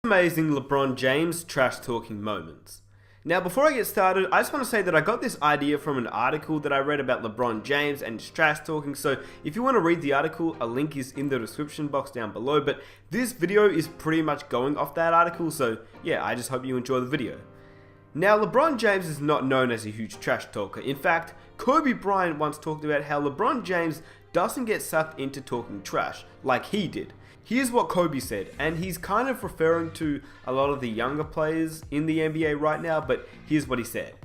Amazing LeBron James trash talking moments. Now before I get started, I just want to say that I got this idea from an article that I read about LeBron James and his trash talking, so if you want to read the article, a link is in the description box down below, but this video is pretty much going off that article, so yeah, I just hope you enjoy the video. Now LeBron James is not known as a huge trash talker. In fact, Kobe Bryant once talked about how LeBron James doesn't get sucked into talking trash like he did. Here's what Kobe said, and he's kind of referring to a lot of the younger players in the NBA right now, but here's what he said.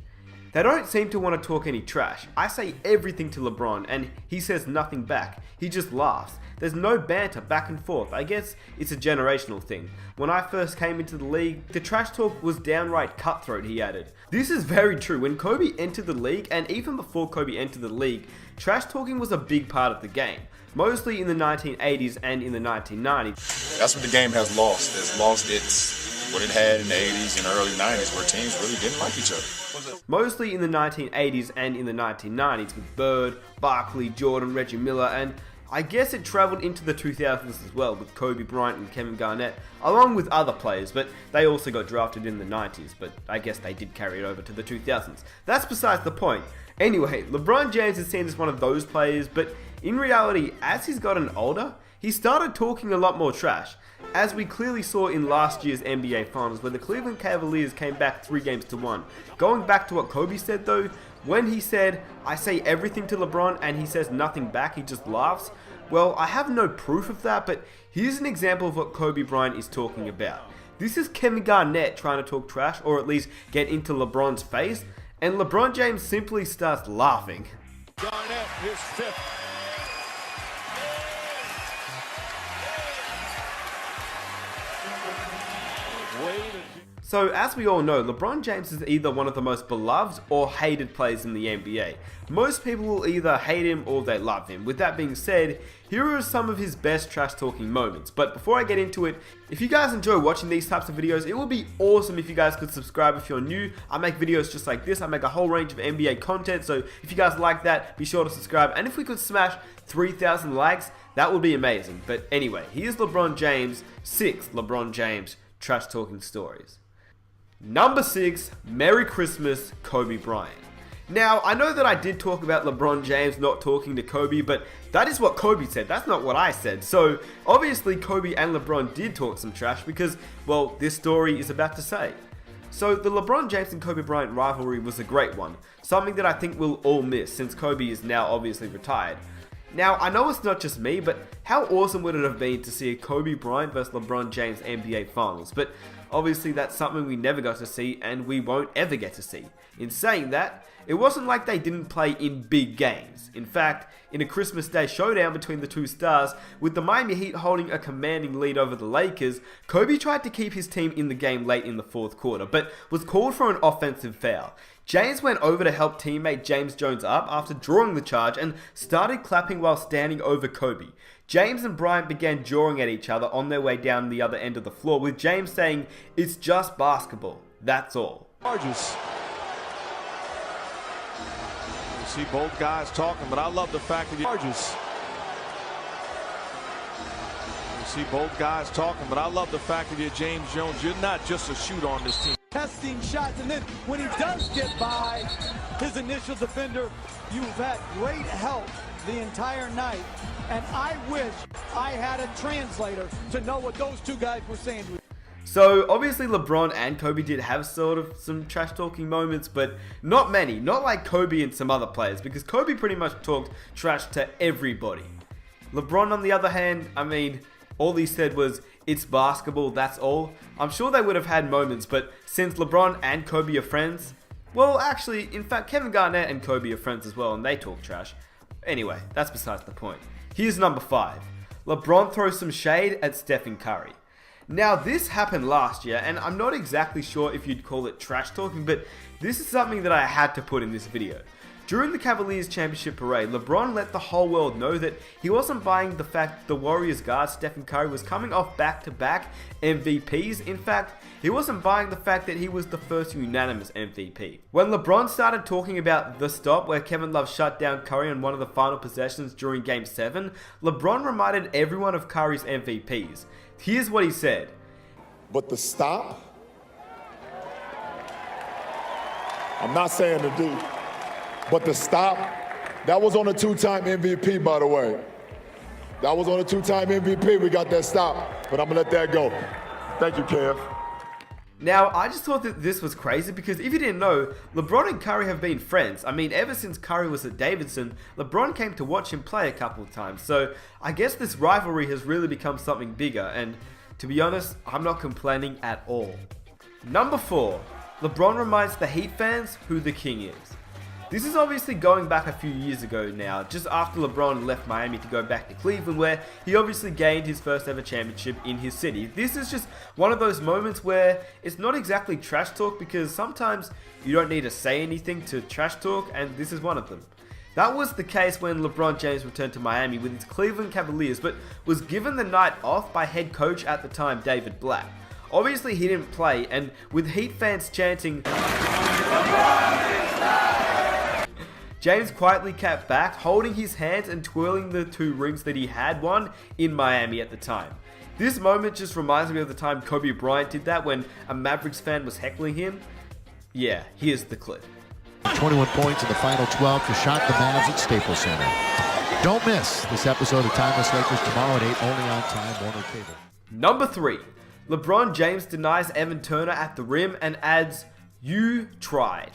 They don't seem to want to talk any trash. I say everything to LeBron and he says nothing back. He just laughs. There's no banter back and forth. I guess it's a generational thing. When I first came into the league, the trash talk was downright cutthroat, he added. This is very true. When Kobe entered the league, and even before Kobe entered the league, trash talking was a big part of the game. Mostly in the 1980s and in the 1990s. That's what the game has lost. It's lost what it had in the 80s and early 90s where teams really didn't like each other. Mostly in the 1980s and in the 1990s with Bird, Barkley, Jordan, Reggie Miller, and I guess it traveled into the 2000s as well with Kobe Bryant and Kevin Garnett, along with other players, but they also got drafted in the 90s, but I guess they did carry it over to the 2000s. That's besides the point. Anyway, LeBron James is seen as one of those players, but in reality, as he's gotten older, he started talking a lot more trash, as we clearly saw in last year's NBA Finals where the Cleveland Cavaliers came back 3-1. Going back to what Kobe said though, when he said, I say everything to LeBron and he says nothing back, he just laughs, well, I have no proof of that, but here's an example of what Kobe Bryant is talking about. This is Kevin Garnett trying to talk trash, or at least get into LeBron's face, and LeBron James simply starts laughing. Garnett, his fifth. So as we all know, LeBron James is either one of the most beloved or hated players in the NBA. Most people will either hate him or they love him. With that being said, here are some of his best trash talking moments. But before I get into it, if you guys enjoy watching these types of videos, it would be awesome if you guys could subscribe if you're new. I make videos just like this. I make a whole range of NBA content, so if you guys like that, be sure to subscribe. And if we could smash 3,000 likes, that would be amazing. But anyway, here's LeBron James, 6 LeBron James trash talking stories. Number 6, Merry Christmas, Kobe Bryant. Now, I know that I did talk about LeBron James not talking to Kobe, but that is what Kobe said, that's not what I said. So, obviously Kobe and LeBron did talk some trash because, well, this story is about to say. So, the LeBron James and Kobe Bryant rivalry was a great one, something that I think we'll all miss since Kobe is now obviously retired. Now, I know it's not just me, but how awesome would it have been to see a Kobe Bryant vs LeBron James NBA Finals? But obviously that's something we never got to see and we won't ever get to see. In saying that, it wasn't like they didn't play in big games. In fact, in a Christmas Day showdown between the two stars, with the Miami Heat holding a commanding lead over the Lakers, Kobe tried to keep his team in the game late in the fourth quarter, but was called for an offensive foul. James went over to help teammate James Jones up after drawing the charge and started clapping while standing over Kobe. James and Bryant began jawing at each other on their way down the other end of the floor, with James saying, "It's just basketball, that's all." Charges. You see both guys talking, but I love the fact that charges. You see both guys talking, but I love the fact that you're James Jones. You're not just a shooter on this team. Testing shots, and then when he does get by his initial defender, you've had great help the entire night, and I wish I had a translator to know what those two guys were saying. So obviously LeBron and Kobe did have sort of some trash talking moments, but not many, not like Kobe and some other players, because Kobe pretty much talked trash to everybody. LeBron on the other hand, I mean, all he said was, "It's basketball, that's all." I'm sure they would have had moments, but since LeBron and Kobe are friends, well actually, in fact Kevin Garnett and Kobe are friends as well and they talk trash. Anyway, that's besides the point. Here's number 5. LeBron throws some shade at Stephen Curry. Now this happened last year and I'm not exactly sure if you'd call it trash talking, but this is something that I had to put in this video. During the Cavaliers championship parade, LeBron let the whole world know that he wasn't buying the fact the Warriors guard Stephen Curry was coming off back-to-back MVPs. In fact, he wasn't buying the fact that he was the first unanimous MVP. When LeBron started talking about the stop where Kevin Love shut down Curry on one of the final possessions during Game 7, LeBron reminded everyone of Curry's MVPs. Here's what he said. But the stop, I'm not saying to do, but the stop, that was on a 2-time MVP, by the way. That was on a 2-time MVP. We got that stop, but I'm gonna let that go. Thank you, Kev. Now, I just thought that this was crazy because if you didn't know, LeBron and Curry have been friends. I mean, ever since Curry was at Davidson, LeBron came to watch him play a couple of times. So I guess this rivalry has really become something bigger. And to be honest, I'm not complaining at all. Number 4, LeBron reminds the Heat fans who the king is. This is obviously going back a few years ago now, just after LeBron left Miami to go back to Cleveland, where he obviously gained his first ever championship in his city. This is just one of those moments where it's not exactly trash talk, because sometimes you don't need to say anything to trash talk, and this is one of them. That was the case when LeBron James returned to Miami with his Cleveland Cavaliers, but was given the night off by head coach at the time, David Black. Obviously he didn't play, and with Heat fans chanting, James quietly kept back, holding his hands and twirling the 2 rings that he had won in Miami at the time. This moment just reminds me of the time Kobe Bryant did that when a Mavericks fan was heckling him. Yeah, here's the clip. 21 points in the final 12 to shock the Mavs at Staples Center. Don't miss this episode of Timeless Lakers tomorrow at 8, only on Time Warner Cable. Number 3. LeBron James denies Evan Turner at the rim and adds, "You tried."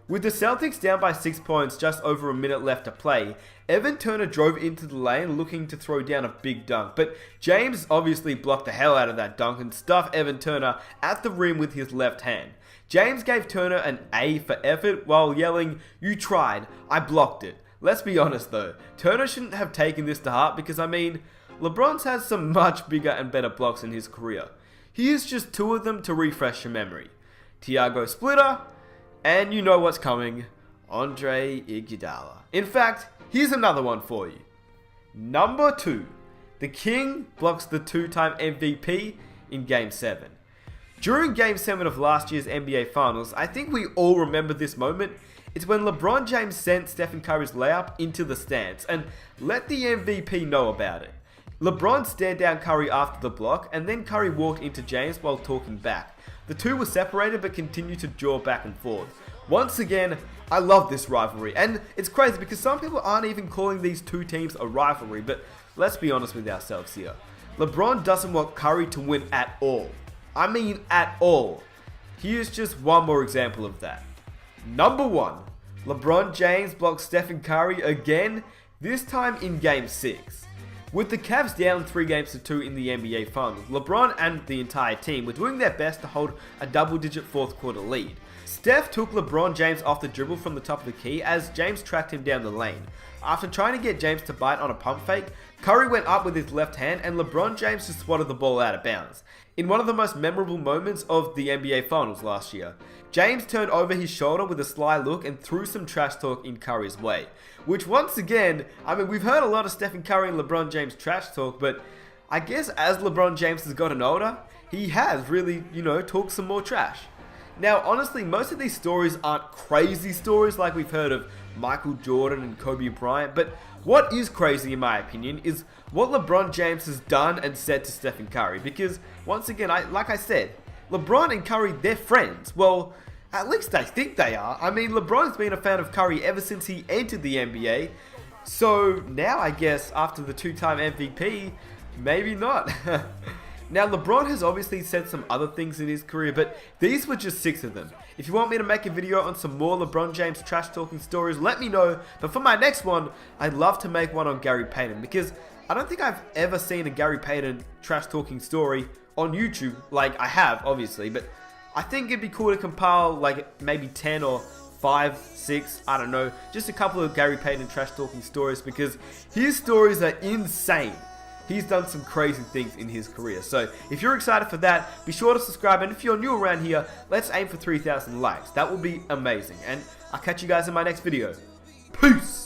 With the Celtics down by 6 points just over a minute left to play, Evan Turner drove into the lane looking to throw down a big dunk, but James obviously blocked the hell out of that dunk and stuffed Evan Turner at the rim with his left hand. James gave Turner an A for effort while yelling, "You tried, I blocked it." Let's be honest though, Turner shouldn't have taken this to heart because I mean, LeBron's had some much bigger and better blocks in his career. Here's just 2 of them to refresh your memory. Tiago Splitter, and you know what's coming, Andre Iguodala. In fact, here's another one for you. Number 2. The King blocks the 2-time MVP in Game 7. During Game 7 of last year's NBA Finals, I think we all remember this moment. It's when LeBron James sent Stephen Curry's layup into the stands and let the MVP know about it. LeBron stared down Curry after the block, and then Curry walked into James while talking back. The 2 were separated but continued to jaw back and forth. Once again, I love this rivalry, and it's crazy because some people aren't even calling these 2 teams a rivalry, but let's be honest with ourselves here. LeBron doesn't want Curry to win at all. I mean at all. Here's just one more example of that. Number 1. LeBron James blocks Stephen Curry again, this time in Game 6. With the Cavs down 3-2 in the NBA Finals, LeBron and the entire team were doing their best to hold a double-digit 4th quarter lead. Steph took LeBron James off the dribble from the top of the key as James tracked him down the lane. After trying to get James to bite on a pump fake, Curry went up with his left hand and LeBron James just swatted the ball out of bounds. In one of the most memorable moments of the NBA Finals last year, James turned over his shoulder with a sly look and threw some trash talk in Curry's way. Which once again, I mean, we've heard a lot of Stephen Curry and LeBron James trash talk, but I guess as LeBron James has gotten older, he has really, talked some more trash. Now, honestly, most of these stories aren't crazy stories like we've heard of Michael Jordan and Kobe Bryant, but what is crazy in my opinion is what LeBron James has done and said to Stephen Curry, because once again, like I said, LeBron and Curry, they're friends. Well, at least I think they are. I mean, LeBron's been a fan of Curry ever since he entered the NBA, so now I guess after the 2-time MVP, maybe not. Now, LeBron has obviously said some other things in his career, but these were just 6 of them. If you want me to make a video on some more LeBron James trash talking stories, let me know. But for my next one, I'd love to make one on Gary Payton, because I don't think I've ever seen a Gary Payton trash talking story on YouTube. Like, I have, obviously, but I think it'd be cool to compile like maybe 10 or 5, 6, I don't know, just a couple of Gary Payton trash talking stories, because his stories are insane. He's done some crazy things in his career. So if you're excited for that, be sure to subscribe. And if you're new around here, let's aim for 3,000 likes. That would be amazing. And I'll catch you guys in my next video. Peace!